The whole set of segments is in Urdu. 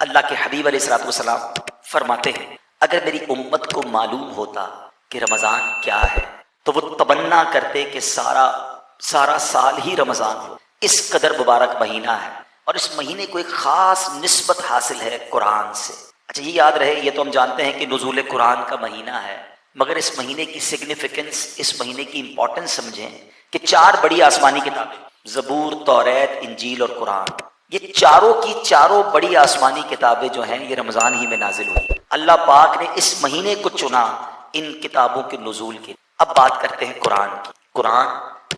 اللہ کے حبیب علیہ الصلوۃ والسلام فرماتے ہیں اگر میری امت کو معلوم ہوتا کہ رمضان کیا ہے تو وہ تمنا کرتے کہ سارا سال ہی رمضان ہو۔ اس قدر مبارک مہینہ ہے اور اس مہینے کو ایک خاص نسبت حاصل ہے قرآن سے۔ اچھا یہ یاد رہے، یہ تو ہم جانتے ہیں کہ نزول قرآن کا مہینہ ہے، مگر اس مہینے کی سگنیفیکنس، اس مہینے کی امپورٹنس سمجھیں کہ 4 بڑی آسمانی کتابیں، زبور، توریت، انجیل اور قرآن، یہ چاروں کی چاروں بڑی آسمانی کتابیں جو ہیں یہ رمضان ہی میں نازل ہوئی۔ اللہ پاک نے اس مہینے کو چنا ان کتابوں کے نزول کے۔ اب بات کرتے ہیں قرآن کی۔ قرآن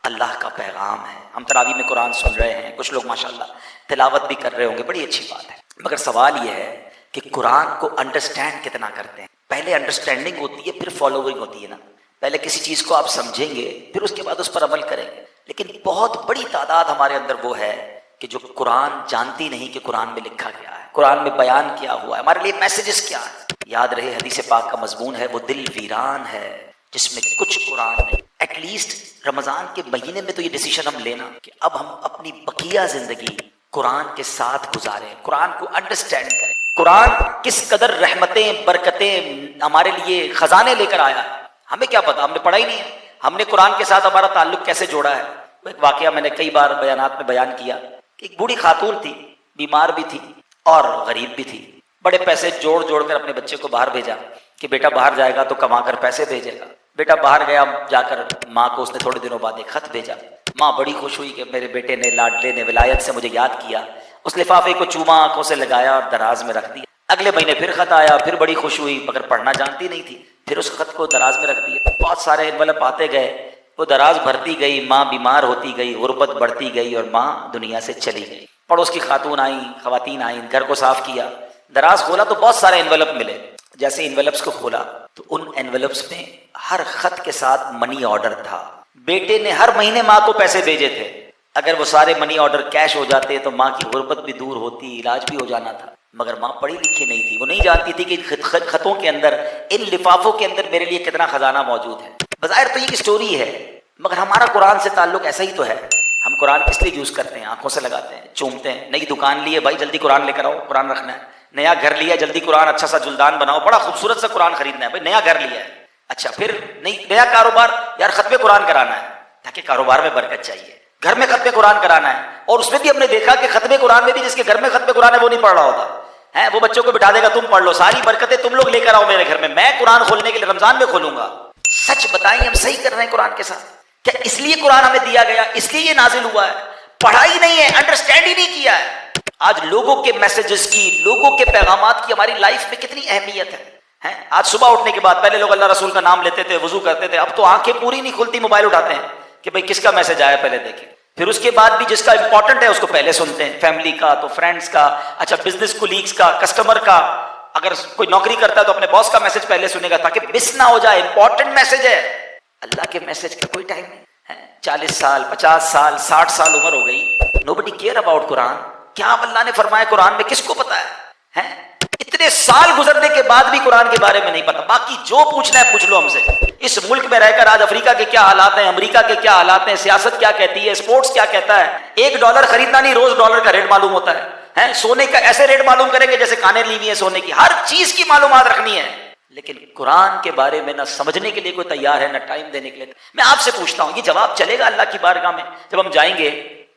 اللہ کا پیغام ہے۔ ہم تراویح میں قرآن سن رہے ہیں، کچھ لوگ ماشاءاللہ تلاوت بھی کر رہے ہوں گے، بڑی اچھی بات ہے، مگر سوال یہ ہے کہ قرآن کو انڈرسٹینڈ کتنا کرتے ہیں؟ پہلے انڈرسٹینڈنگ ہوتی ہے، پھر فالوئنگ ہوتی ہے نا۔ پہلے کسی چیز کو آپ سمجھیں گے، پھر اس کے بعد اس پر عمل کریں گے، لیکن بہت بڑی تعداد ہمارے اندر وہ ہے کہ جو قرآن جانتی نہیں کہ قرآن میں لکھا کیا ہے، قرآن میں بیان کیا ہوا ہے، ہمارے لیے میسیجز کیا ہے۔ یاد رہے حدیث پاک کا مضمون ہے وہ دل ویران ہے جس میں کچھ قرآن نہیں۔ ایٹ لیسٹ رمضان کے مہینے میں تو یہ ڈیسیشن ہم لینا کہ اب ہم اپنی بقیہ زندگی قرآن کے ساتھ گزاریں، قرآن کو انڈرسٹینڈ کریں۔ قرآن کس قدر رحمتیں، برکتیں ہمارے لیے خزانے لے کر آیا ہے، ہمیں کیا پتا، ہم نے پڑھا ہی نہیں ہے۔ ہم نے قرآن کے ساتھ ہمارا تعلق کیسے جوڑا ہے؟ ایک واقعہ میں نے کئی بار بیانات میں بیان کیا کہ ایک بوڑھی خاتون تھی، بیمار بھی تھی اور غریب بھی تھی۔ بڑے پیسے جوڑ کر اپنے بچے کو باہر بھیجا کہ بیٹا باہر جائے گا تو کما کر پیسے بھیجے گا۔ بیٹا باہر گیا، جا کر ماں کو اس نے تھوڑے دنوں بعد ایک خط بھیجا۔ ماں بڑی خوش ہوئی کہ میرے بیٹے نے، لاڈلے نے ولایت سے مجھے یاد کیا۔ اس لفافے کو چوما، آنکھوں سے لگایا اور دراز میں رکھ دیا۔ اگلے مہینے پھر خط آیا، پھر بڑی خوش ہوئی، مگر پڑھنا جانتی نہیں تھی، پھر اس خط کو دراز میں رکھ دیا۔ بہت سارے انویلپ آتے گئے، وہ دراز بھرتی گئی، ماں بیمار ہوتی گئی، غربت بڑھتی گئی اور ماں دنیا سے چلی گئی۔ پڑوس کی خواتین آئیں، گھر کو صاف کیا، دراز کھولا تو بہت سارے انویلپ ملے۔ جیسے انویلپس کو کھولا تو ان انویلپس میں ہر خط کے ساتھ منی آرڈر تھا۔ بیٹے نے ہر مہینے ماں کو پیسے بھیجے تھے، اگر وہ سارے منی آرڈر کیش ہو جاتے تو ماں کی غربت بھی دور ہوتی، علاج بھی ہو جانا تھا، مگر ماں پڑھی لکھی نہیں تھی، وہ نہیں جانتی تھی کہ خطوں کے اندر، ان لفافوں کے اندر میرے لیے کتنا خزانہ موجود ہے۔ بظاہر تو یہ ایک سٹوری ہے، مگر ہمارا قرآن سے تعلق ایسا ہی تو ہے۔ ہم قرآن کس لیے یوز کرتے ہیں؟ آنکھوں سے لگاتے ہیں، چومتے ہیں۔ نئی دکان لی ہے بھائی، جلدی قرآن لے کر آؤ، قرآن رکھنا ہے۔ نیا گھر لیا، جلدی قرآن، اچھا سا جلدان بناؤ، بڑا خوبصورت سا قرآن خریدنا ہے بھائی، نیا گھر لیا ہے۔ اچھا پھر نیا کاروبار، یار ختم قرآن کرانا ہے تاکہ کاروبار میں برکت چاہیے، گھر میں ختم قرآن کرانا ہے، اور اس میں بھی ہم نے دیکھا کہ ختم قرآن میں بھی جس کے گھر میں ختم قرآن ہے وہ نہیں پڑھ رہا ہوتا ہے، وہ بچوں کو بٹھا دے گا تم پڑھ لو، ساری برکتیں تم لوگ لے کر آؤ میرے گھر میں قرآن کھولنے کے لیے رمضان میں کھولوں گا۔ سچ بتائیں ہم صحیح کر رہے ہیں قرآن کے ساتھ؟ کیا اس لیے قرآن ہمیں دیا گیا، اس لیے یہ نازل ہوا ہے؟ پڑھا ہی نہیں ہے، انڈرسٹینڈ ہی نہیں کیا ہے۔ آج لوگوں کے میسیجز کی، لوگوں کے پیغامات کی ہماری لائف میں کتنی اہمیت ہے۔ آج صبح اٹھنے کے بعد پہلے لوگ اللہ رسول کا نام لیتے تھے، وضو کرتے تھے، اب تو آنکھیں پوری نہیں کھلتی، موبائل اٹھاتے ہیں کہ بھئی کس کا میسج آیا پہلے دیکھیں، پھر اس کے بعد بھی جس کا امپورٹنٹ ہے اس کو پہلے سنتے ہیں، فیملی کا تو فرینڈس کا، اچھا بزنس کولیگز کا، کسٹمر کا، اگر کوئی نوکری کرتا ہے تو اپنے باس کا میسج پہلے سنے گا تاکہ مس نہ ہو جائے، امپورٹنٹ میسج ہے۔ اللہ کے میسج کا کوئی ٹائم نہیں ہے۔ 40 سال، 50 سال، 60 سال عمر ہو گئی، nobody care about قرآن۔ کیا اللہ نے فرمایا قرآن میں کس کو پتا ہے؟ اتنے سال گزرنے کے بعد بھی قرآن کے بارے میں نہیں پتا۔ باقی جو پوچھنا ہے پوچھ لو ہم سے، اس ملک میں رہ کر آج افریقہ کے کیا حالات ہیں، امریکہ کے کیا حالات ہیں، سیاست کیا کہتی ہے، اسپورٹس کیا کہتا ہے۔ $1 خریدنا نہیں، روز ڈالر کا ریٹ معلوم ہوتا ہے، سونے کا ایسے ریٹ معلوم کریں گے جیسے کانیں لی ہوئی ہیں سونے کی، ہر چیز کی معلومات رکھنی ہے، لیکن قرآن کے بارے میں نہ سمجھنے کے لیے کوئی تیار ہے، نہ ٹائم دینے کے لیے۔ میں آپ سے پوچھتا ہوں، یہ جواب چلے گا اللہ کی بارگاہ میں جب ہم جائیں گے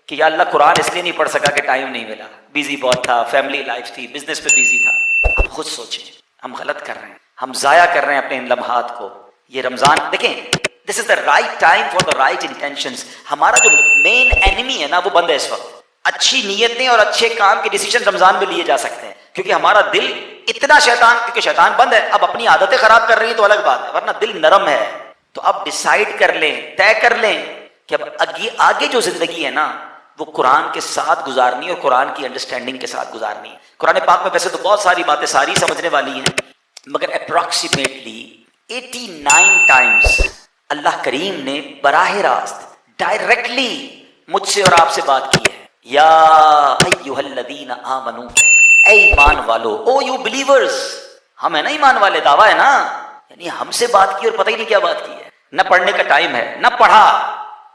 کہ یا اللہ قرآن اس لیے نہیں پڑھ سکا کہ ٹائم نہیں ملا، بیزی بہت تھا، فیملی لائف تھی، بزنس پہ بیزی تھا۔ اب خود سوچیں، ہم غلط کر رہے ہیں، ہم ضائع کر رہے ہیں اپنے ان لمحات کو۔ یہ رمضان دیکھیں، this is the right time for the right intentions. ہمارا جو مین اینیمی ہے نا وہ بند ہے اس وقت۔ اچھی نیتیں اور اچھے کام کے ڈیسیشن رمضان میں لیے جا سکتے ہیں، کیونکہ ہمارا دل اتنا کیونکہ شیطان بند ہے، اب اپنی عادتیں خراب کر رہی ہیں تو الگ بات ہے، ورنہ دل نرم ہے۔ تو اب ڈیسائیڈ کر لیں، طے کر لیں کہ اب آگے جو زندگی ہے نا وہ قرآن کے ساتھ گزارنی ہے اور قرآن کی انڈرسٹینڈنگ کے ساتھ گزارنی ہے۔ قرآن پاک میں ویسے تو بہت ساری باتیں ساری سمجھنے والی ہیں، مگر اپروکسیمیٹلی 89 ٹائمز اللہ کریم نے براہ راست ڈائریکٹلی مجھ سے اور آپ سے بات کی ہے۔ یا ایھا الذین آمنو، اے ایمان والو، او یو بلیورز، ہم ہے نا ایمان والے، دعویٰ ہے نا، یعنی ہم سے بات کی اور پتہ ہی نہیں کیا بات کی ہے۔ نہ پڑھنے کا ٹائم ہے، نہ پڑھا۔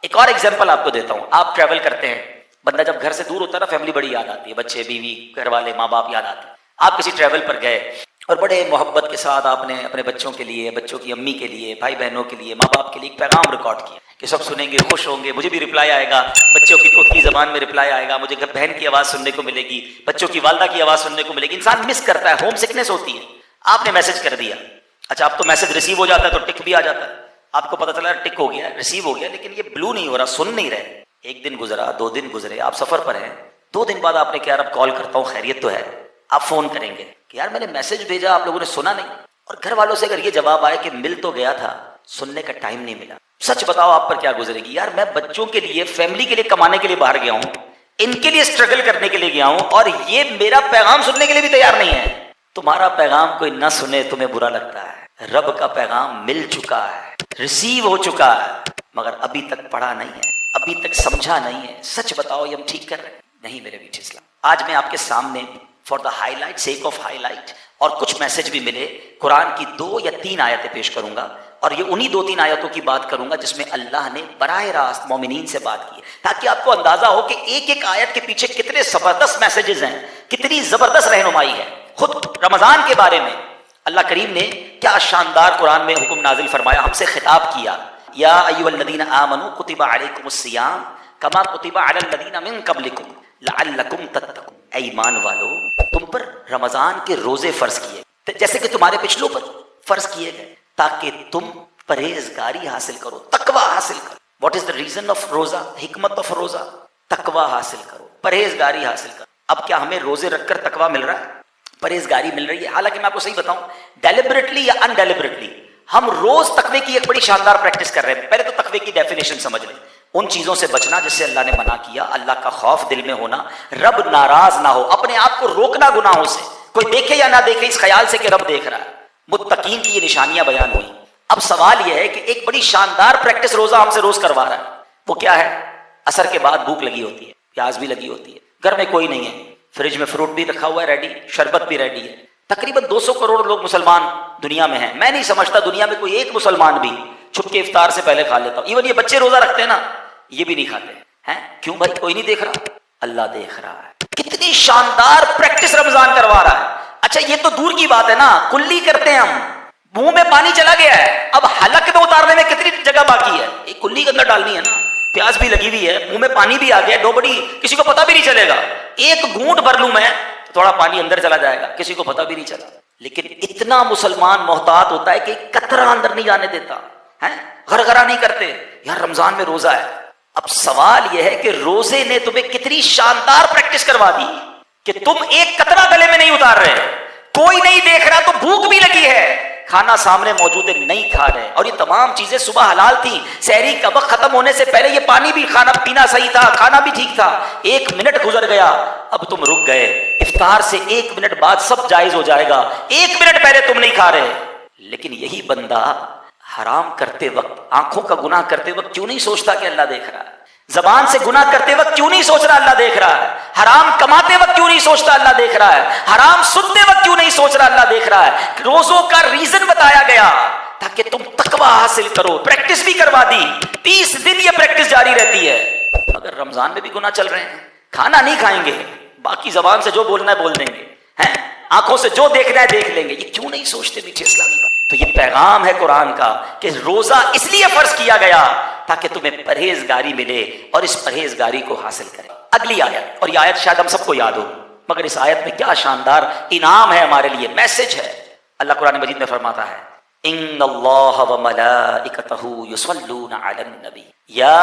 ایک اور ایگزامپل آپ کو دیتا ہوں، آپ ٹریول کرتے ہیں، بندہ جب گھر سے دور ہوتا ہے نا فیملی بڑی یاد آتی ہے، بچے، بیوی، گھر والے، ماں باپ یاد آتے ہیں۔ آپ کسی ٹریول پر گئے اور بڑے محبت کے ساتھ آپ نے اپنے بچوں کے لیے، بچوں کی امی کے لیے، بھائی بہنوں کے لیے، ماں باپ کے لیے ایک پیغام ریکارڈ کیا کہ سب سنیں گے، خوش ہوں گے، مجھے بھی رپلائی آئے گا، بچوں کی طوطی زبان میں رپلائی آئے گا، مجھے بہن کی آواز سننے کو ملے گی، بچوں کی والدہ کی آواز سننے کو ملے گی. انسان مس کرتا ہے، ہوم سکنس ہوتی ہے. آپ نے میسج کر دیا، اچھا اب تو میسج ریسیو ہو جاتا ہے تو ٹک بھی آ جاتا ہے. آپ کو پتا چلا ٹک ہو گیا، ریسیو ہو گیا، لیکن یہ بلو نہیں ہو رہا، سن نہیں رہے. ایک دن گزرا، 2 دن گزرے، آپ سفر پر ہیں، 2 دن بعد آپ نے کہا اب کال کرتا ہوں، خیریت تو ہے؟ آپ فون کریں گے کہ یار میں نے میسج بھیجا، آپ لوگوں نے سنا نہیں. اور گھر والوں سے اگر یہ جواب آئے کہ مل تو گیا تھا، سننے کا ٹائم نہیں ملا، سچ بتاؤ آپ پر کیا گزرے گی؟ یار میں بچوں کے لیے، فیملی کے لیے کمانے کے لیے باہر گیا ہوں، ان کے لیے اسٹرگل کرنے کے لیے گیا ہوں، اور یہ میرا پیغام سننے کے لیے بھی تیار نہیں ہے. تمہارا پیغام کوئی نہ سنے تمہیں برا لگتا ہے. رب کا پیغام مل چکا ہے، ریسیو ہو چکا ہے، مگر ابھی تک پڑھا نہیں ہے، ابھی تک سمجھا نہیں ہے. سچ بتاؤ یہ ہم ٹھیک کر رہے ہیں؟ نہیں میرے میٹھے اسلام. آج میں آپ کے سامنے for the high light, sake of high light, اور کچھ میسج بھی ملے، قرآن کی 2 یا 3 آیتیں پیش کروں گا، اور یہ انہی 2-3 آیتوں کی بات کروں گا جس میں اللہ نے براہ راست مومنین سے بات کی ہے، تاکہ آپ کو اندازہ ہو کہ ایک ایک آیت کے پیچھے کتنے زبردست میسیجز ہیں، کتنی زبردست رہنمائی ہے. خود رمضان کے بارے میں اللہ کریم نے کیا شاندار قرآن میں حکم نازل فرمایا، ہم سے خطاب کیا. یا ایھا الذین آمنوا کتب علیکم الصیام کما کتب علی الذین من قبلکم لعلکم تتقون. اے ایمان والو، تم پر رمضان کے روزے فرض کیے جیسے کہ تمہارے پچھلوں پر فرض کیے گئے، تاکہ تم پرہیزگاری حاصل کرو، تقوی حاصل کرو. What is the reason of روزہ؟ حکمت آف روزہ، تقوی حاصل کرو، پرہیزگاری حاصل کرو. اب کیا ہمیں روزے رکھ کر تقوی مل رہا ہے، پرہیزگاری مل رہی ہے؟ حالانکہ میں آپ کو صحیح بتاؤں، ڈیلیبریٹلی یا ان ڈیلیبریٹلی ہم روز تقوی کی ایک بڑی شاندار پریکٹس کر رہے ہیں. پہلے تو تقوی کی ڈیفینیشن سمجھ لیں، ان چیزوں سے بچنا جس سے اللہ نے منع کیا، اللہ کا خوف دل میں ہونا، رب ناراض نہ ہو، اپنے آپ کو روکنا گناہوں سے، کوئی دیکھے یا نہ دیکھے اس خیال سے کہ رب دیکھ رہا ہے. متقین کی یہ نشانیاں بیان ہوئی. اب سوال یہ ہے کہ ایک بڑی شاندار پریکٹس روزہ ہم سے روز کروا رہا ہے، وہ کیا ہے؟ عصر کے بعد بھوک لگی ہوتی ہے، پیاس بھی لگی ہوتی ہے، گھر میں کوئی نہیں ہے، فریج میں فروٹ بھی رکھا ہوا ہے ریڈی، شربت بھی ریڈی ہے. تقریباً 200 کروڑ لوگ مسلمان دنیا میں ہیں. میں نہیں سمجھتا دنیا میں کوئی ایک مسلمان بھی چھپ کے افطار سے پہلے کھا لیتا. ایون یہ بچے روزہ رکھتے ہیں نا، یہ بھی نہیں کھاتے ہیں. کیوں بھائی؟ کوئی نہیں دیکھ رہا، اللہ دیکھ رہا ہے. کتنی شاندار پریکٹس رمضان کروا رہا ہے. اچھا یہ تو دور کی بات ہے نا، کلی کرتے ہیں ہم، منہ میں پانی چلا گیا ہے، اب حلق میں اتارنے میں کتنی جگہ باقی ہے؟ ایک کلی کے اندر ڈالنی ہے نا، پیاس بھی لگی ہوئی ہے، منہ میں پانی بھی آ گیا، ڈوبڑی، کسی کو پتہ بھی نہیں چلے گا. ایک گھونٹ بھر لوں میں، تھوڑا پانی اندر چلا جائے گا، کسی کو پتہ بھی نہیں چلا. لیکن اتنا مسلمان محتاط ہوتا ہے کہ ایک قطرہ اندر نہیں جانے دیتا ہے، غرغرہ نہیں کرتے. یار رمضان میں روزہ ہے. اب سوال یہ ہے کہ روزے نے تمہیں کتنی شاندار پریکٹس کروا دی کہ تم ایک قطرہ گلے میں نہیں اتار رہے، کوئی نہیں دیکھ رہا تو بھوک بھی لگی ہے، کھانا سامنے موجود ہے، نہیں کھا رہے. اور یہ تمام چیزیں صبح حلال تھیں، سحری کا وقت ختم ہونے سے پہلے یہ پانی بھی، کھانا پینا صحیح تھا، کھانا بھی ٹھیک تھا. 1 منٹ گزر گیا، اب تم رک گئے. افطار سے 1 منٹ بعد سب جائز ہو جائے گا، 1 منٹ پہلے تم نہیں کھا رہے. لیکن یہی بندہ حرام کرتے وقت، آنکھوں کا گناہ کرتے وقت کیوں نہیں سوچتا کہ اللہ دیکھ رہا ہے؟ زبان سے گناہ کرتے وقت کیوں نہیں سوچ رہا اللہ دیکھ رہا ہے؟ حرام کماتے وقت کیوں نہیں سوچتا اللہ دیکھ رہا ہے؟ حرام سنتے وقت کیوں نہیں سوچ رہا اللہ دیکھ رہا ہے؟ روزوں کا ریزن بتایا گیا تاکہ تم تقوی حاصل کرو. پریکٹس بھی کروا دی، 30 دن یہ پریکٹس جاری رہتی ہے. اگر رمضان میں بھی گناہ چل رہے ہیں، کھانا نہیں کھائیں گے، باقی زبان سے جو بولنا ہے بول دیں گے، آنکھوں سے جو دیکھنا ہے دیکھ لیں گے، یہ کیوں نہیں سوچتے میٹھے اسلامی بات؟ تو یہ پیغام ہے قرآن کا کہ روزہ اس لیے فرض کیا گیا تاکہ تمہیں پرہیزگاری ملے اور اس پرہیزگاری کو حاصل کرے. اگلی آیت، اور یہ آیت شاید ہم سب کو یاد ہو، مگر اس آیت میں کیا شاندار انعام ہے ہمارے لیے، میسج ہے. اللہ قرآن مجید میں فرماتا ہے ان اللہ وملائکتہ یصلون علی النبی یا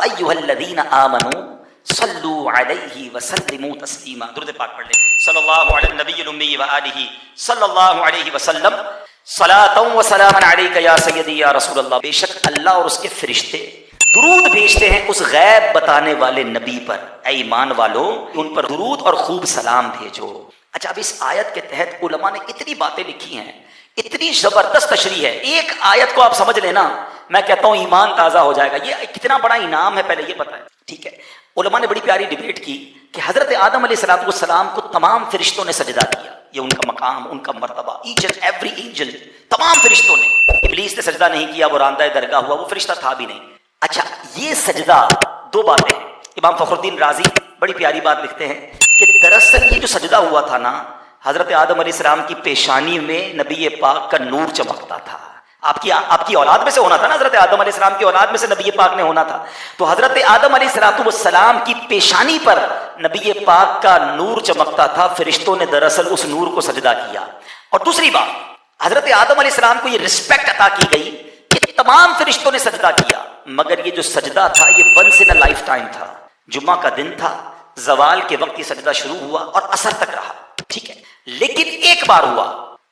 ایھا الذین آمنوا صلوا علیہ وسلموا تسلیما. درود پاک پڑھ لیں، صلی اللہ علی النبی الامی وآلہ صلی اللہ علیہ وسلم صلاۃ و سلام علیک یا سیدی یا رسول اللہ. بے شک اللہ اور اس کے فرشتے درود بھیجتے ہیں اس غیب بتانے والے نبی پر. اے ایمان والو، ان پر درود اور خوب سلام بھیجو. اچھا اب اس آیت کے تحت علماء نے اتنی باتیں لکھی ہیں، اتنی زبردست تشریح ہے. ایک آیت کو آپ سمجھ لینا، میں کہتا ہوں ایمان تازہ ہو جائے گا. یہ کتنا بڑا انعام ہے پہلے یہ پتہ ہے. ٹھیک ہے، علماء نے بڑی پیاری ڈیبیٹ کی کہ حضرت آدم علیہ السلام کو تمام فرشتوں نے سجدہ کیا، یہ ان کا مقام، ان کا مرتبہ، ایچ اینڈ ایوری اینجل، تمام فرشتوں نے. ابلیس نے سجدہ نہیں کیا، وہ راندہ درگاہ ہوا، وہ فرشتہ تھا بھی نہیں. اچھا یہ سجدہ، 2 باتیں امام فخر الدین رازی بڑی پیاری بات لکھتے ہیں کہ دراصل یہ جو سجدہ ہوا تھا نا، حضرت آدم علیہ السلام کی پیشانی میں نبی پاک کا نور چمکتا تھا. آپ کی اولاد میں سے ہونا تھا نا, حضرت آدم علیہ السلام کی اولاد میں سے نبی پاک نے ہونا تھا. تو حضرت آدم علیہ السلام کی پیشانی پر نبی پاک کا نور چمکتا تھا. فرشتوں نے دراصل اس نور کو سجدہ کیا. اور دوسری بات, حضرت آدم علیہ السلام کو یہ رسپیکٹ عطا کی گئی کہ تمام فرشتوں نے سجدہ کیا, مگر یہ جو سجدہ تھا یہ once in a lifetime تھا. جمعہ کا دن تھا, زوال کے وقت یہ سجدہ شروع ہوا اور اثر تک رہا, ٹھیک ہے, لیکن ایک بار ہوا.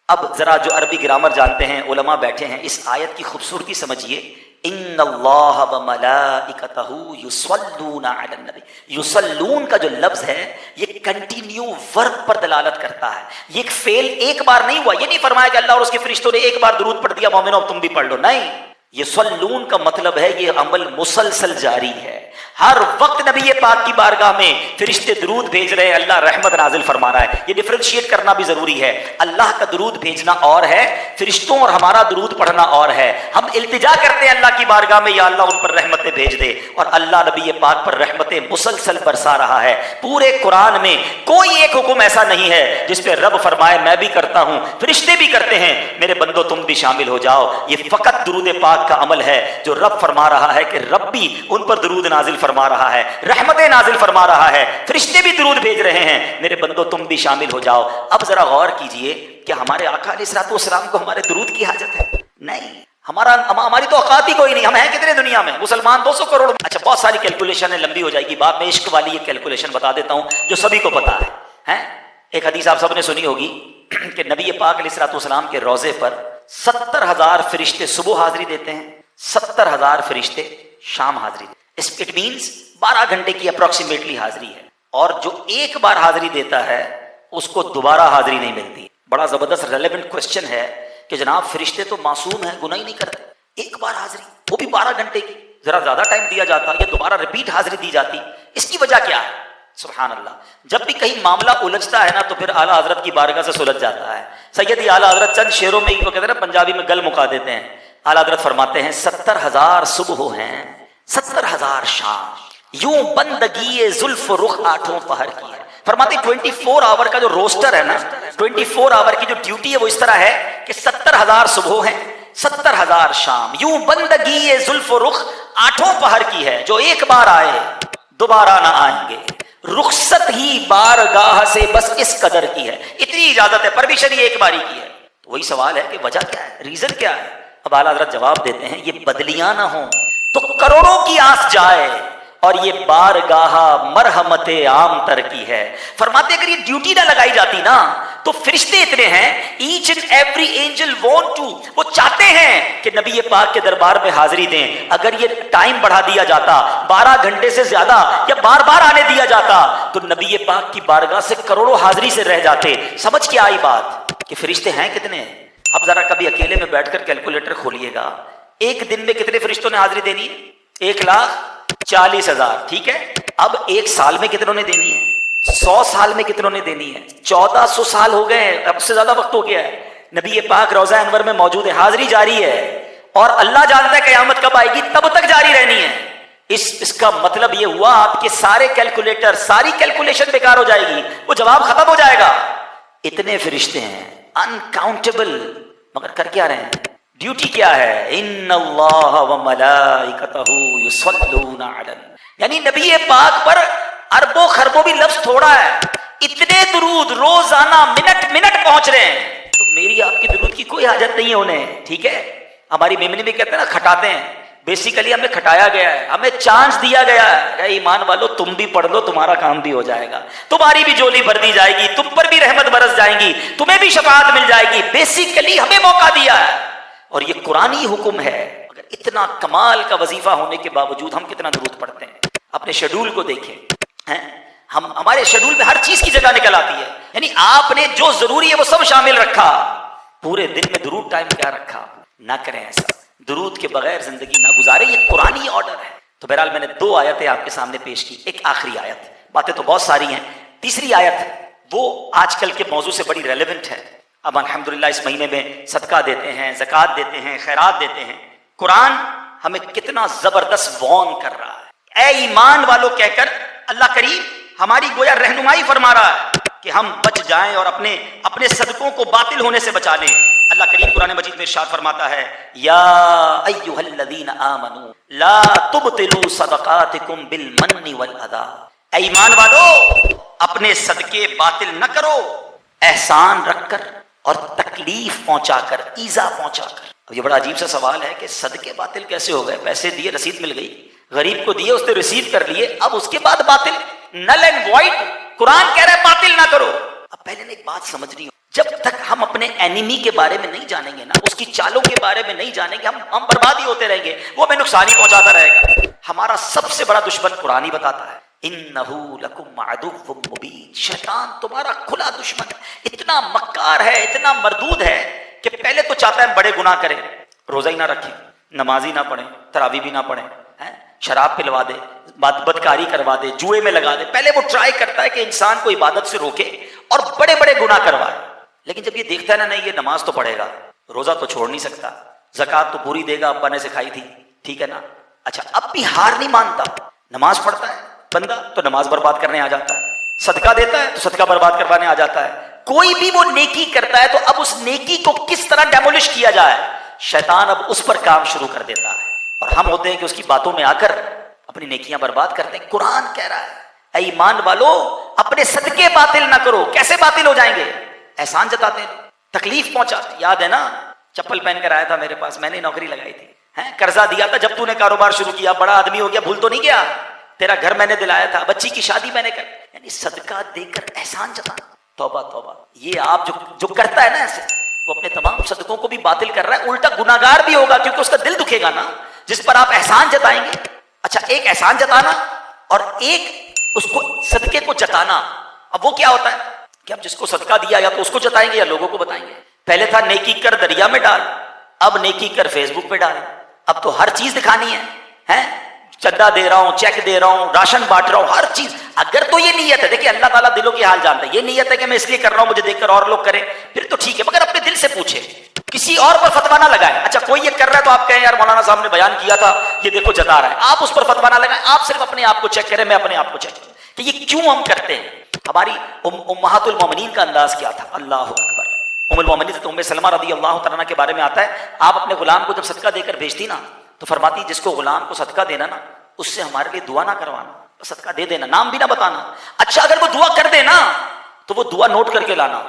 اب ذرا جو عربی گرامر جانتے ہیں علماء بیٹھے ہیں, اس آیت کی خوبصورتی سمجھیے. ان اللہ وملائکتہ یصلون علی النبی. یصلون کا جو لفظ ہے یہ کنٹینیو ورب پر دلالت کرتا ہے. یہ ایک فعل ایک بار نہیں ہوا. یہ نہیں فرمایا کہ اللہ اور اس کے فرشتوں نے ایک بار درود پڑھ دیا مومنوں اب تم بھی پڑھ لو. نہیں, یصلون کا مطلب ہے یہ عمل مسلسل جاری ہے. ہر وقت نبی پاک کی بارگاہ میں فرشتے درود بھیج رہے ہیں, اللہ رحمت نازل فرما رہا ہے. یہ ڈیفرینشیٹ کرنا بھی ضروری ہے. اللہ کا درود بھیجنا اور ہے, فرشتوں اور ہمارا درود پڑھنا اور ہے. ہم التجا کرتے ہیں اللہ کی بارگاہ میں, یا اللہ ان پر رحمتیں بھیج دے, اور اللہ نبی پاک پر رحمتیں مسلسل برسا رہا ہے. پورے قرآن میں کوئی ایک حکم ایسا نہیں ہے جس پہ رب فرمائے میں بھی کرتا ہوں, فرشتے بھی کرتے ہیں, میرے بندو تم بھی شامل ہو جاؤ. یہ فقط درود پاک کا عمل ہے جو رب فرما رہا ہے کہ رب بھی ان پر درود نازل فرما رہا ہے, رحمتیں نازل فرما رہا ہے, فرشتے بھی درود بھیج رہے ہیں, میرے بندو تم بھی شامل ہو جاؤ. اب ذرا غور کیجئے کہ ہمارے آقا علیہ الصلوۃ والسلام کو ہمارے درود کی حاجت ہے؟ نہیں, ہماری تو اوقات ہی کوئی نہیں. ہم ہیں کتنے دنیا میں, مسلمان 200 کروڑ. اچھا, بہت ساری کیلکولیشن ہے, لمبی ہو جائے گی بات. میں عشق والی یہ کیلکولیشن بتا دیتا ہوں جو سبھی کو پتا ہے. ایک حدیث آپ سب نے سنی ہوگی کہ نبی پاک علیہ الصلوۃ والسلام کے روضے پر 70,000 فرشتے صبح حاضری دیتے ہیں, 70,000 فرشتے شام حاضری دیتے ہیں. اٹ مینس 12 گھنٹے کی اپروکسیمیٹلی حاضری ہے. اور جو ایک بار حاضری دیتا ہے اس کو دوبارہ حاضری نہیں ملتی. بڑا زبردست ریلیونٹ کوشچن ہے کہ جناب فرشتے تو معصوم ہیں, گناہ ہی نہیں کرتے, ایک بار حاضری وہ بھی 12 گھنٹے کی, ذرا زیادہ ٹائم دیا جاتا یا دوبارہ ریپیٹ حاضری دی جاتی. اس کی وجہ کیا ہے؟ سبحان اللہ, جب بھی کہیں معاملہ الجھتا ہے نا تو پھر اعلیٰ حضرت کی بارگاہ سے سلجھ جاتا ہے. سیدی اعلیٰ حضرت چند شعروں میں وہ کہتے ہیں نا, پنجابی میں گل مکا دیتے ہیں. اعلیٰ حضرت فرماتے ہیں 70,000 صبح ہیں 70,000 شام, یوں بندگی زلف رخ آٹھوں پہر کی ہے. فرماتے 24 آور کا جو روسٹر ہے نا, 24 آور کی جو ڈیوٹی ہے وہ اس طرح ہے کہ 70,000 صبح ہیں 70,000 شام, یوں بندگی زلف رخ آٹھوں پہر کی ہے, جو ایک بار آئے دوبارہ نہ آئیں گے, رخصت ہی بارگاہ سے بس اس قدر کی ہے. اتنی اجازت ہے, پرمیشن ہی ایک باری کی ہے. تو وہی سوال ہے کہ وجہ کیا ہے, ریزن کیا ہے؟ اب اعلیٰ حضرت جواب دیتے ہیں یہ بدلیاں نہ ہوں تو کروڑوں کی آس جائے, اور یہ بارگاہ مرحمت عام تر کی ہے. فرماتے اگر یہ ڈیوٹی نہ لگائی جاتی نا تو فرشتے اتنے ہیں, each and every angel want to, وہ چاہتے ہیں کہ نبی پاک کے دربار میں حاضری دیں. اگر یہ ٹائم بڑھا دیا جاتا 12 گھنٹے سے زیادہ یا بار بار آنے دیا جاتا تو نبی پاک کی بارگاہ سے کروڑوں حاضری سے رہ جاتے. سمجھ کے آئی بات کہ فرشتے ہیں کتنے. اب ذرا کبھی اکیلے میں بیٹھ کر کیلکولیٹر کھولیے گا, ایک دن میں کتنے فرشتوں نے حاضری دینی ہے؟ 1,40,000, ٹھیک ہے. اب ایک سال میں کتنوں نے دینی ہے؟ 100 سال میں کتنوں نے دینی ہے؟ 1400 سال ہو گئے ہیں, اب سے زیادہ وقت ہو گیا ہے. نبی پاک روضہ انور میں موجود ہے, حاضری جاری ہے, اور اللہ جانتا ہے قیامت کب آئے گی, تب تک جاری رہنی ہے. اس کا مطلب یہ ہوا آپ کے سارے کیلکولیٹر, ساری کیلکولیشن بیکار ہو جائے گی, وہ جواب ختم ہو جائے گا. اتنے فرشتے ہیں انکاؤنٹیبل, مگر کر کیا رہے ہیں؟ ڈیوٹی کیا ہے؟ ان اللہ وملائکتہ یصلون علی, یعنی نبی پاک پر اربوں خربوں بھی لفظ تھوڑا ہے, اتنے درود روزانہ منٹ پہنچ رہے ہیں. تو میری آپ کی درود کی کوئی حاجت نہیں ہے انہیں, ٹھیک ہے. ہماری میمنی میں کہتے ہیں نا کھٹاتے ہیں, بیسیکلی ہمیں کھٹایا گیا ہے, ہمیں چانس دیا گیا ہے, اے ایمان والو تم بھی پڑھ لو, تمہارا کام بھی ہو جائے گا, تمہاری بھی جولی بھر دی جائے گی, تم پر بھی رحمت برس جائیں گی, تمہیں بھی شفاعت مل جائے گی. بیسیکلی ہمیں موقع دیا ہے, اور یہ قرآنی حکم ہے. اگر اتنا کمال کا وظیفہ ہونے کے باوجود ہم کتنا درود پڑھتے ہیں. اپنے شیڈول کو دیکھیں, ہمارے شیڈول میں ہر چیز کی جگہ نکل آتی ہے. یعنی آپ نے جو ضروری ہے وہ سب شامل رکھا, پورے دن میں درود ٹائم کیا رکھا. نہ کریں ایسا, درود کے بغیر زندگی نہ گزارے, یہ قرآنی آرڈر ہے. تو بہرحال میں نے 2 آیتیں آپ کے سامنے پیش کی, ایک آخری آیت, باتیں تو بہت ساری ہیں. تیسری آیت وہ آج کل کے موضوع سے بڑی ریلیونٹ ہے. اب الحمدللہ اس مہینے میں صدقہ دیتے ہیں, زکوٰۃ دیتے ہیں, خیرات دیتے ہیں. قرآن ہمیں کتنا زبردست وارن کر رہا ہے, اے ایمان والو کہہ کر اللہ کریم ہماری گویا رہنمائی فرما رہا ہے کہ ہم بچ جائیں اور اپنے صدقوں کو باطل ہونے سے بچا لیں. اللہ کریم قرآن مجید میں ارشاد فرماتا ہے یا ایھا الذین آمنوا لا تبطلوا صدقاتکم بالمن والاذی. اے ایمان والو اپنے صدقے باطل نہ کرو احسان رکھ کر اور تکلیف پہنچا کر، ایذا پہنچا کر. اب یہ بڑا عجیب سا سوال ہے کہ صدقے باطل کیسے ہو گئے؟ پیسے دیے، رسید مل گئی، غریب کو دیے، اس نے ریسیو کر لیے، اب اس کے بعد باطل؟ Null and wide. قرآن کہہ رہا ہے باطل نہ کرو. اب پہلے نے ایک بات سمجھنی ہو، جب تک ہم اپنے اینیمی کے بارے میں نہیں جانیں گے نا، اس کی چالوں کے بارے میں نہیں جانیں گے، ہم برباد ہی ہوتے رہیں گے، وہ ہمیں نقصان ہی پہنچاتا رہے گا. ہمارا سب سے بڑا دشمن قرآن ہی بتاتا ہے انہو لکم عدو مبین. شیطان تمہارا کھلا دشمن ہے، اتنا مکار ہے، اتنا مردود ہے کہ پہلے تو چاہتا ہے بڑے گناہ کریں، روزہ ہی نہ رکھیں، نماز ہی نہ پڑھیں، تراویح بھی نہ پڑھیں، شراب پلوا دے، بدکاری کروا دے، جوئے میں لگا دے. پہلے وہ ٹرائی کرتا ہے کہ انسان کو عبادت سے روکے اور بڑے بڑے گناہ کروائے. لیکن جب یہ دیکھتا ہے نا نہیں یہ نماز تو پڑھے گا، روزہ تو چھوڑ نہیں سکتا، زکوٰۃ تو پوری دے گا، ابا نے سکھائی تھی، ٹھیک ہے نا، اچھا اب بھی ہار نہیں مانتا، نماز پڑھتا ہے بندہ تو نماز برباد کرنے آ جاتا ہے، صدقہ دیتا ہے تو صدقہ برباد کروانے آ جاتا ہے. کوئی بھی وہ نیکی کرتا ہے تو اب اس نیکی کو کس طرح ڈیمولش کیا جائے، شیطان اب اس پر کام شروع کر دیتا ہے اور ہم ہوتے ہیں کہ اس کی باتوں میں آ کر اپنی نیکیاں برباد کرتے ہیں. قرآن کہہ رہا ہے اے ایمان والو اپنے صدقے باطل نہ کرو. کیسے باطل ہو جائیں گے؟ احسان جتاتے ہیں، تکلیف پہنچاتے. یاد ہے نا چپل پہن کر آیا تھا میرے پاس، میں نے نوکری لگائی تھی، قرضہ دیا تھا، جب تو نے کاروبار شروع کیا بڑا آدمی ہو گیا، بھول تو نہیں گیا، تیرا گھر میں نے دلایا تھا، بچی کی شادی میں نے کر، یعنی صدقہ دے کر احسان جتانا. توبہ توبہ. یہ آپ جو کرتا ہے نا ایسے، وہ اپنے تمام صدقوں کو بھی باطل کر رہا ہے، الٹا گناہگار بھی ہوگا کیونکہ اس کا دل دکھے گا نا جس پر آپ احسان جتائیں گے. اچھا ایک احسان جتانا اور ایک اس کو صدقے کو جتانا. اب وہ کیا ہوتا ہے کہ اب جس کو صدقہ دیا یا تو اس کو جتائیں گے یا لوگوں کو بتائیں گے. پہلے تھا نیکی کر دریا میں ڈال، اب نیکی کر فیس بک پہ ڈال. اب تو ہر چیز دکھانی ہے، چندہ دے رہا ہوں، چیک دے رہا ہوں، راشن بانٹ رہا ہوں، ہر چیز. اگر تو یہ نیت ہے، دیکھیں اللہ تعالیٰ دلوں کی حال جانتا ہے، یہ نیت ہے کہ میں اس لیے کر رہا ہوں مجھے دیکھ کر اور لوگ کریں، پھر تو ٹھیک ہے، مگر اپنے دل سے پوچھے، کسی اور پر فتوا نہ لگائیں. اچھا کوئی یہ کر رہا ہے تو آپ کہیں یار مولانا صاحب نے بیان کیا تھا یہ دیکھو جتا رہا ہے، آپ اس پر فتوا نہ لگائیں. آپ صرف اپنے آپ کو چیک کریں، میں اپنے آپ کو چیک کروں کہ یہ کیوں ہم کرتے ہیں. ہماری امہات المومنین کا انداز کیا تھا؟ اللہ اکبر. ام المومنین ام سلمہ رضی اللہ تعالیٰ کے بارے میں آتا ہے آپ اپنے غلام کو جب صدقہ دے کر بھیجتی نا تو فرماتی جس کو غلام کو صدقہ دینا نا اس سے ہمارے لیے دعا نہ کروانا، صدقہ دے دینا، نام بھی نہ بتانا. اچھا اگر وہ دعا کر دے نا تو وہ دعا نوٹ کر کے لانا.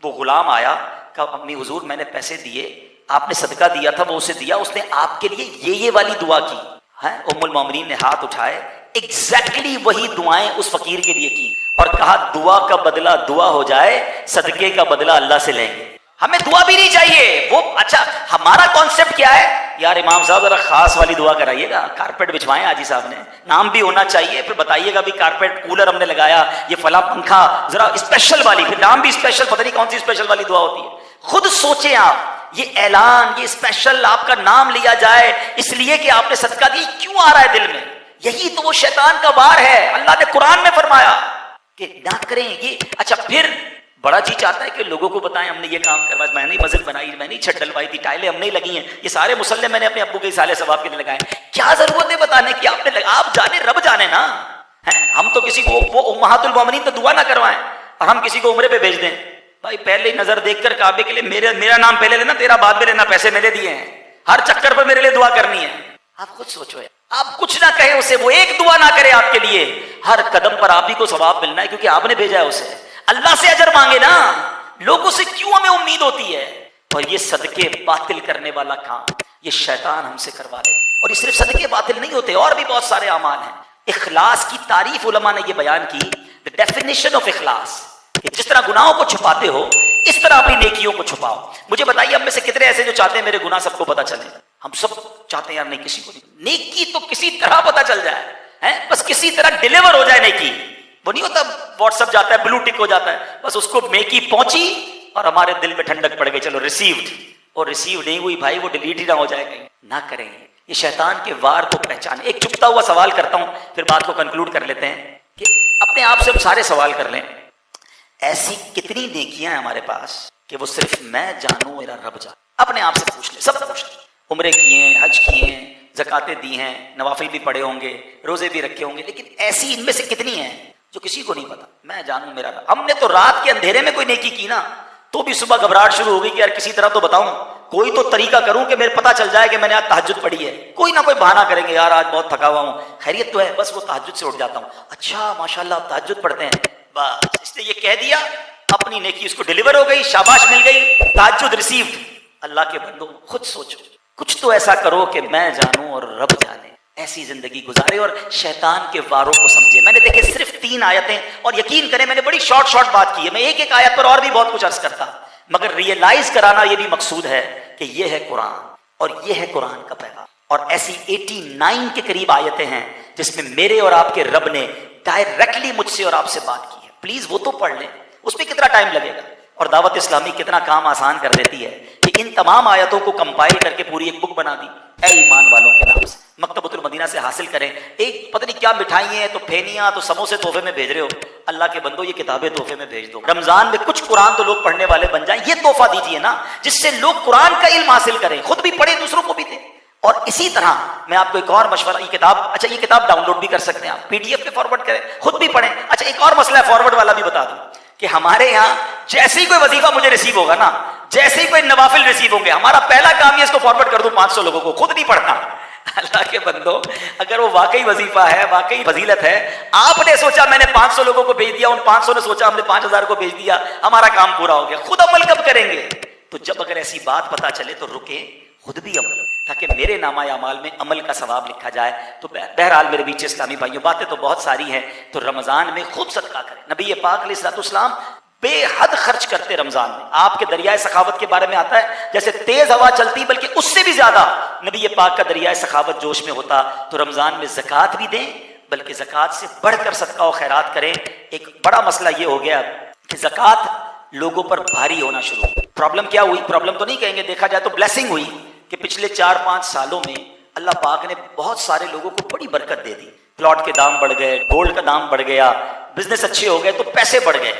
وہ غلام آیا کہ امی حضور میں نے پیسے دیے، آپ نے صدقہ دیا تھا، وہ اسے دیا، اس نے آپ کے لیے یہ والی دعا کی ہے. ام المومنین نے ہاتھ اٹھائے، ایگزیکٹلی وہی دعائیں اس فقیر کے لیے کی اور کہا دعا کا بدلہ دعا ہو جائے، صدقے کا بدلہ اللہ سے لیں گے. ہمیں دعا بھی نہیں چاہیے. وہ اچھا ہمارا کانسیپٹ کیا ہے یار امام صاحب ذرا خاص والی دعا کرائیے گا، کارپیٹ بچھوائیں حاجی صاحب نے، نام بھی ہونا چاہیے، پھر بتائیے گا بھی کارپیٹ کولر ہم نے لگایا، یہ فلاں پنکھا، ذرا اسپیشل والی، پھر نام بھی اسپیشل، پتہ نہیں کون سی اسپیشل والی دعا ہوتی ہے. خود سوچیں آپ، یہ اعلان، یہ اسپیشل آپ کا نام لیا جائے اس لیے کہ آپ نے صدقہ دی، کیوں آ رہا ہے دل میں؟ یہی تو وہ شیطان کا وار ہے. اللہ نے قرآن میں فرمایا کہ نہ کریں یہ. اچھا پھر بڑا جی چاہتا ہے کہ لوگوں کو بتائیں ہم نے یہ کام کروایا، میں نے مسجد بنائی، میں نے چھت ڈلوائی تھی، ٹائلیں ہم نہیں لگی ہیں، یہ سارے مسلح میں نے اپنے ابو کے سالے ثواب کے لیے لگائے. کیا ضرورت ہے بتانے کی؟ آپ نے آپ جانے رب جانے نا. ہم تو کسی کو وہ امہات المومنین تو دعا نہ کروائیں اور ہم کسی کو عمرے پہ بھیج دیں. بھائی پہلے ہی نظر دیکھ کر کعبے کے لیے میرا نام پہلے لینا، تیرا بعد میں لینا، پیسے میں نے دیے ہیں، ہر چکر پر میرے لیے دعا کرنی ہے. آپ خود سوچو، آپ کچھ نہ کہیں اسے، وہ ایک دعا نہ کرے آپ کے لیے، ہر قدم پر آپ ہی کو ثواب ملنا ہے کیونکہ آپ نے بھیجا ہے اسے. اللہ سے اجر مانگے نا، لوگوں سے کیوں ہمیں امید ہوتی ہے؟ اور یہ صدقے باطل کرنے والا کام یہ شیطان ہم سے کروا لے. اور یہ صرف صدقے باطل نہیں ہوتے، اور بھی بہت سارے اعمال ہیں. اخلاص کی تعریف علماء نے یہ بیان کی، the definition of اخلاص، کہ جس طرح گناہوں کو چھپاتے ہو اس طرح اپنی نیکیوں کو چھپاؤ. مجھے بتائیے ہم میں سے کتنے ایسے جو چاہتے ہیں میرے گناہ سب کو پتہ چلے؟ ہم سب چاہتے ہیں یار نہیں کسی کو نہیں، نیکی تو کسی طرح پتہ چل جائے، بس کسی طرح ڈیلیور ہو جائے نیکی. وہ نہیں ہوتا واٹس ایپ جاتا ہے بلو ٹک ہو جاتا ہے، بس اس کو نیکی پہنچی اور ہمارے دل میں ٹھنڈک پڑ گئی، چلو ریسیوڈ. اور ریسیو نہیں ہوئی بھائی وہ ڈیلیٹ ہی نہ ہو جائے گا. نہ کریں یہ شیطان کے وار کو پہچانے. ایک چپتا ہوا سوال کرتا ہوں پھر بات کو کنکلوڈ کر لیتے ہیں کہ اپنے آپ سے ہم سارے سوال کر لیں، ایسی کتنی نیکیاں ہیں ہمارے پاس کہ وہ صرف میں جانوں میرا رب جانے؟ اپنے آپ سے پوچھ لیں، سب پوچھ لیں. عمرے کیے ہیں، حج کیے ہیں، زکاتیں دی ہیں، نوافل بھی پڑے ہوں گے، روزے بھی رکھے ہوں گے، لیکن ایسی ان میں سے کتنی ہیں جو کسی کو نہیں پتا. میں جانوں میرا رب. ہم نے تو رات کے اندھیرے میں کوئی نیکی کی نا تو بھی صبح گھبراہٹ شروع ہو گئی کہ یار کسی طرح تو بتاؤں, کوئی تو طریقہ کروں کہ میرے پتہ چل جائے کہ میں نے آج تہجد پڑھی ہے. کوئی نہ کوئی بہانہ کریں گے, یار آج بہت تھکا ہوا ہوں, خیریت تو ہے, بس وہ تہجد سے اٹھ جاتا ہوں. اچھا ماشاءاللہ آپ تہجد پڑھتے ہیں, بس اس نے یہ کہہ دیا, اپنی نیکی اس کو ڈیلیور ہو گئی, شاباش مل گئی, تہجد ریسیوڈ. اللہ کے بندو خود سوچو, کچھ تو ایسا کرو کہ میں جانوں اور رب جانے, ایسی زندگی گزارے اور شیطان کے واروں کو سمجھے. میں نے دیکھے صرف 3 آیتیں, اور یقین کریں میں نے بڑی شارٹ بات کی ہے, میں ایک آیت پر اور بھی بہت کچھ عرض کرتا, مگر ریئلائز کرانا یہ بھی مقصود ہے کہ یہ ہے قرآن اور یہ ہے قرآن کا پیغام. اور ایسی 89 کے قریب آیتیں ہیں جس میں میرے اور آپ کے رب نے ڈائریکٹلی مجھ سے اور آپ سے بات کی ہے. پلیز وہ تو پڑھ لیں, اس میں کتنا ٹائم لگے گا. اور دعوت اسلامی کتنا کام آسان کر دیتی ہے کہ ان تمام آیتوں کو کمپائل کر کے پوری ایک بک بنا دی. اے ایمان والوں کے نام سے مکتبۃ المدینہ سے حاصل کریں. ایک پتہ نہیں کیا مٹھائیاں ہیں, تو پھینیاں, تو سموسے تحفے میں بھیج رہے ہو. اللہ کے بندو یہ کتابیں تحفے میں بھیج دو. رمضان میں کچھ قرآن تو لوگ پڑھنے والے بن جائیں, یہ تحفہ دیجئے نا جس سے لوگ قرآن کا علم حاصل کریں, خود بھی پڑھیں دوسروں کو بھی دیں. اور اسی طرح میں آپ کو ایک اور مشورہ, یہ کتاب, اچھا یہ کتاب ڈاؤن لوڈ بھی کر سکتے ہیں آپ, PDF پہ فارورڈ کریں, خود بھی پڑھیں. اچھا ایک اور مسئلہ ہے, فارورڈ والا بھی بتا دوں کہ ہمارے یہاں جیسے ہی کوئی وظیفہ مجھے ریسیو ہوگا نا, جیسے ہی کوئی نوافل ریسیو ہوں گے, ہمارا پہلا کام یہ اس کو فارورڈ کر دوں 500 لوگوں کو, خود نہیں پڑھتا. اللہ کے بندو, اگر وہ واقعی وظیفہ ہے, واقعی فضیلت ہے, آپ نے سوچا میں نے 500 لوگوں کو بھیج دیا, ان 500 نے سوچا ہم نے 5000 کو بھیج دیا, ہمارا کام پورا ہو گیا. خود عمل کب کریں گے؟ تو جب اگر ایسی بات پتہ چلے تو رکیں, خود بھی عمل, تاکہ میرے نامہ اعمال میں عمل کا ثواب لکھا جائے. تو بہرحال میرے بیچ اسلامی بھائیوں, باتیں تو بہت ساری ہیں, تو رمضان میں خوب صدقہ کریں. نبی پاک علیہ الصلوۃ والسلام بے حد خرچ کرتے رمضان میں. آپ کے دریائے سخاوت کے بارے میں آتا ہے جیسے تیز ہوا چلتی, بلکہ اس سے بھی زیادہ نبی پاک کا دریائے سخاوت جوش میں ہوتا. تو رمضان میں زکوٰۃ بھی دیں, بلکہ زکوٰۃ سے بڑھ کر صدقہ و خیرات کریں. ایک بڑا مسئلہ یہ ہو گیا کہ زکوٰۃ لوگوں پر بھاری ہونا شروع ہو. پرابلم کیا ہوئی؟ پرابلم تو نہیں کہیں گے, دیکھا جائے تو بلیسنگ ہوئی کہ پچھلے 4-5 سالوں میں اللہ پاک نے بہت سارے لوگوں کو بڑی برکت دے دی. پلاٹ کے دام بڑھ گئے, گولڈ کا دام بڑھ گیا, بزنس اچھے ہو گئے, تو پیسے بڑھ گئے.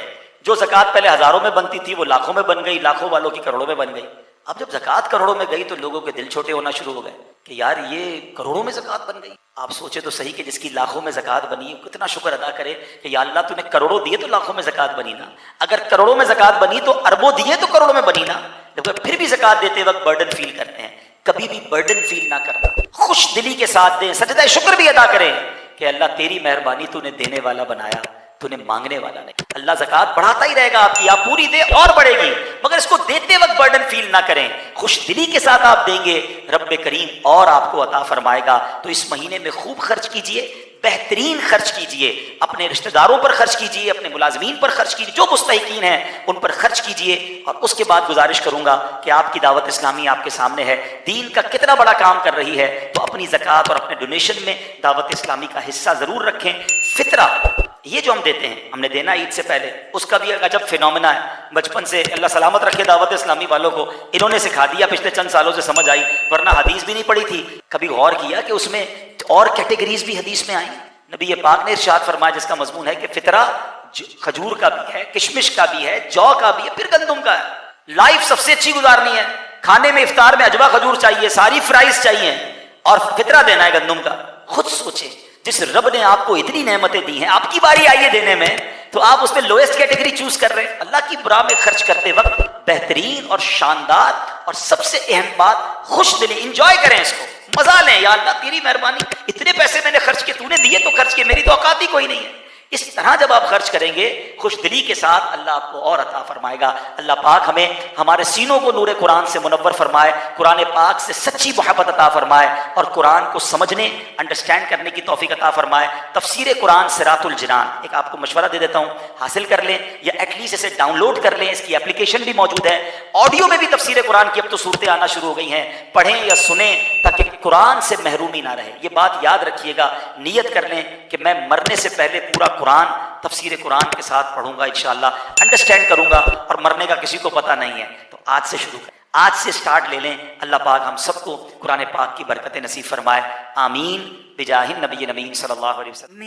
جو زکوٰۃ پہلے ہزاروں میں بنتی تھی وہ لاکھوں میں بن گئی, لاکھوں والوں کی کروڑوں میں بن گئی. اب جب زکوٰۃ کروڑوں میں گئی تو لوگوں کے دل چھوٹے ہونا شروع ہو گئے کہ یار یہ کروڑوں میں زکوٰۃ بن گئی. آپ سوچے تو صحیح کہ جس کی لاکھوں میں زکوٰۃ بنی, کتنا شکر ادا کرے کہ یا اللہ تو نے کروڑوں دیے تو لاکھوں میں زکوٰۃ بنی نا. اگر کروڑوں میں زکوٰۃ بنی تو اربوں دیے تو کروڑوں میں بنی نا. لیکن پھر بھی زکوٰۃ دیتے وقت برڈن فیل کرتے ہیں. کبھی بھی برڈن فیل نہ کرنا, خوش دلی کے ساتھ دیں, سجدہ شکر بھی ادا کریں کہ اللہ تیری مہربانی, تو نے دینے والا بنایا, تو نے مانگنے والا نہیں. اللہ زکوٰۃ بڑھاتا ہی رہے گا آپ کی, آپ پوری دیں اور بڑھے گی, مگر اس کو دیتے وقت برڈن فیل نہ کریں. خوش دلی کے ساتھ آپ دیں گے, رب کریم اور آپ کو عطا فرمائے گا. تو اس مہینے میں خوب خرچ کیجئے, بہترین خرچ کیجئے, اپنے رشتہ داروں پر خرچ کیجئے, اپنے ملازمین پر خرچ کیجئے, جو مستحقین ہیں ان پر خرچ کیجئے. اور اس کے بعد گزارش کروں گا کہ آپ کی دعوت اسلامی آپ کے سامنے ہے, دین کا کتنا بڑا کام کر رہی ہے, تو اپنی زکوٰۃ اور اپنے ڈونیشن میں دعوت اسلامی کا حصہ ضرور رکھیں. فطرہ یہ جو ہم دیتے ہیں, ہم نے دینا عید سے پہلے, اس کا بھی عجب فینومینا ہے. بچپن سے اللہ سلامت رکھے دعوت اسلامی والوں کو, انہوں نے سکھا دیا, پچھلے چند سالوں سے سمجھ آئی, ورنہ حدیث بھی نہیں پڑھی تھی. کبھی غور کیا کہ اس میں اور کیٹیگریز بھی حدیث میں آئیں. نبی پاک نے ارشاد فرمایا جس کا مضمون ہے کہ فطرہ کھجور کا بھی ہے, کشمش کا بھی ہے, جو کا بھی ہے, پھر گندم کا ہے. لائف سب سے اچھی گزارنی ہے, کھانے میں افطار میں اجوا کھجور چاہیے, ساری فرائز چاہیے, اور فطرہ دینا ہے گندم کا. خود سوچیں, جس رب نے آپ کو اتنی نعمتیں دی ہیں, آپ کی باری آئی ہے دینے میں, تو آپ اس میں لوئسٹ کیٹیگری چوز کر رہے ہیں. اللہ کی براہ میں خرچ کرتے وقت بہترین اور شاندار اور سب سے اہم بات, خوش دلی, انجوائے کریں, اس کو مزہ لیں. یا اللہ تیری مہربانی, اتنے پیسے میں نے خرچ کیے, تو نے دیے تو خرچ کیے, میری تو اوقات ہی کوئی نہیں ہے. اس طرح جب آپ خرچ کریں گے خوش دلی کے ساتھ, اللہ آپ کو اور عطا فرمائے گا. اللہ پاک ہمیں ہمارے سینوں کو نور قرآن سے منور فرمائے, قرآن پاک سے سچی محبت عطا فرمائے, اور قرآن کو سمجھنے, انڈرسٹینڈ کرنے کی توفیق عطا فرمائے. تفسیر قرآن صراط الجنان, ایک آپ کو مشورہ دے دیتا ہوں, حاصل کر لیں یا ایٹ لیسٹ اسے ڈاؤن لوڈ کر لیں. اس کی اپلیکیشن بھی موجود ہے, آڈیو میں بھی تفسیر قرآن کی اب تو صورتیں آنا شروع ہو گئی ہیں, پڑھیں یا سنیں تاکہ قرآن سے محرومی نہ رہے. یہ بات یاد رکھیے گا, نیت کر لیں کہ میں مرنے سے پہلے پورا قرآن, تفسیر قرآن کے ساتھ پڑھوں گا انشاءاللہ, انڈرسٹینڈ کروں گا, اور مرنے کا کسی کو پتہ نہیں ہے. تو آج سے شروع کریں, آج سے سٹارٹ لے لیں. اللہ پاک ہم سب کو قرآن پاک کی برکتیں نصیب فرمائے. آمین بجاہ النبی صلی اللہ علیہ وسلم.